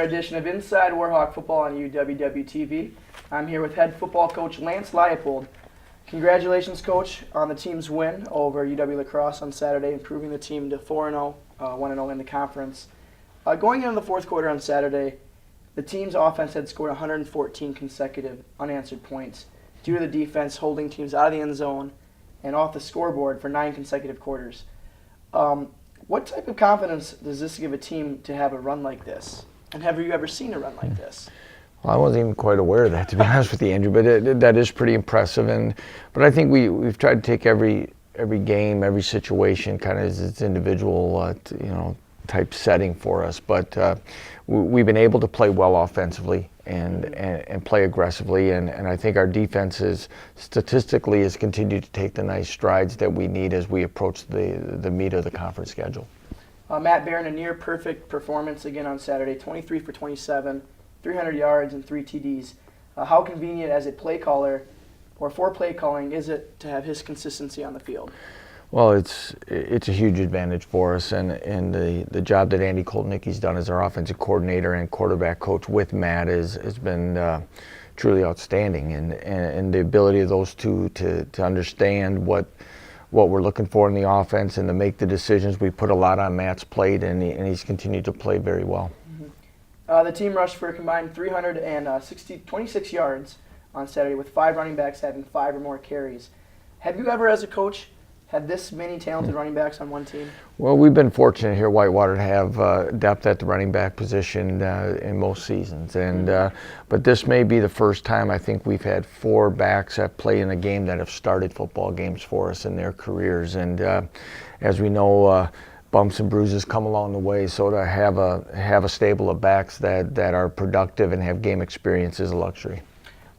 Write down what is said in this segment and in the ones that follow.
edition of Inside Warhawk Football on UW-TV. I'm here with head football coach Lance Leipold. Congratulations, Coach, on the team's win over UW-La Crosse on Saturday, improving the team to 4-0, 1-0 in the conference. Going into the fourth quarter on Saturday, the team's offense had scored 114 consecutive unanswered points due to the defense holding teams out of the end zone and off the scoreboard for 9 consecutive quarters. What type of confidence does this give a team to have a run like this? And have you ever seen a run like this? Well, I wasn't even quite aware of that, to be honest with you, Andrew, but that is pretty impressive. But I think we've tried to take every game, every situation kind of as its individual, type setting for us. But we've been able to play well offensively and play aggressively, and I think our defense statistically has continued to take the nice strides that we need as we approach the meat of the conference schedule. Matt Barron, a near-perfect performance again on Saturday, 23 for 27, 300 yards and 3 TDs. How convenient as a play caller or for play calling is it to have his consistency on the field? Well, it's a huge advantage for us, and the job that Andy Koltnicki's done as our offensive coordinator and quarterback coach with Matt has been truly outstanding, and the ability of those two to understand what we're looking for in the offense and to make the decisions. We put a lot on Matt's plate, and he's continued to play very well. Mm-hmm. The team rushed for a combined 326 yards on Saturday, with 5 running backs having 5 or more carries. Have you ever, as a coach, had this many talented running backs on one team? Well, we've been fortunate here at Whitewater to have depth at the running back position in most seasons, but this may be the first time I think we've had 4 backs that play in a game that have started football games for us in their careers, and as we know, bumps and bruises come along the way, so to have a stable of backs that are productive and have game experience is a luxury.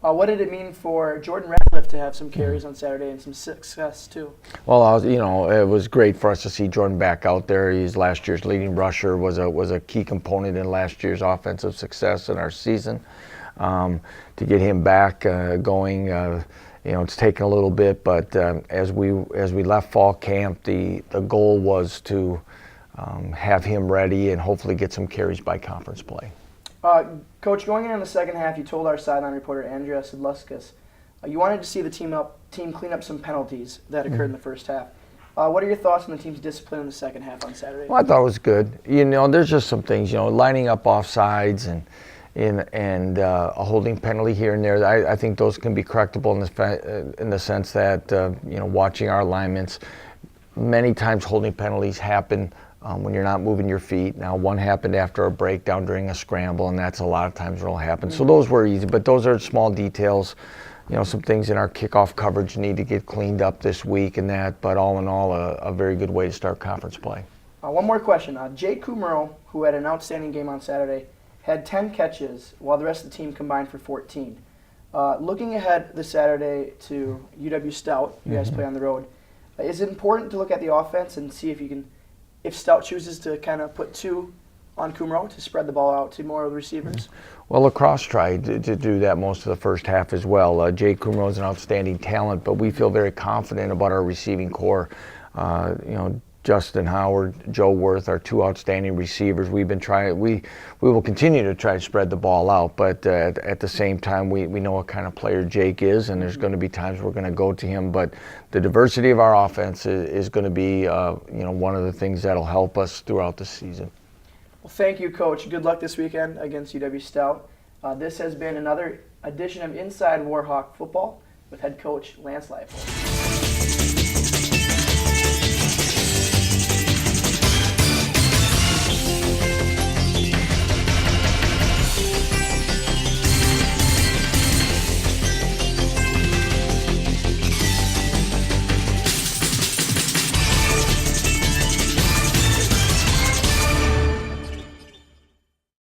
What did it mean for Jordan Radcliffe to have some carries on Saturday and some success too? Well, it was great for us to see Jordan back out there. He's last year's leading rusher, was a key component in last year's offensive success in our season. To get him back going, it's taken a little bit, but as we left fall camp, the goal was to have him ready and hopefully get some carries by conference play. Coach, going in the second half, you told our sideline reporter Andrea Sidluskas you wanted to see the team clean up some penalties that occurred in the first half. What are your thoughts on the team's discipline in the second half on Saturday? Well, I thought it was good. There's just some things, lining up offsides and a holding penalty here and there. I think those can be correctable in the sense that watching our alignments, many times holding penalties happen when you're not moving your feet. Now, one happened after a breakdown during a scramble, and that's a lot of times what will happen. So those were easy, but those are small details. Some things in our kickoff coverage need to get cleaned up this week and that, but all in all, a very good way to start conference play. One more question. Jake Kummerow, who had an outstanding game on Saturday, had 10 catches, while the rest of the team combined for 14. Looking ahead this Saturday to UW-Stout, you guys play on the road, is it important to look at the offense and see if Stout chooses to kind of put 2 on Kummerow to spread the ball out to more of the receivers? Well, La Crosse tried to do that most of the first half as well. Jake Kummerow is an outstanding talent, but we feel very confident about our receiving core. Justin Howard, Joe Worth, our 2 outstanding receivers. We've been trying. We will continue to try to spread the ball out, but at the same time, we know what kind of player Jake is, and there's going to be times we're going to go to him. But the diversity of our offense is going to be one of the things that'll help us throughout the season. Well, thank you, Coach. Good luck this weekend against UW-Stout. This has been another edition of Inside Warhawk Football with head coach Lance Leipold.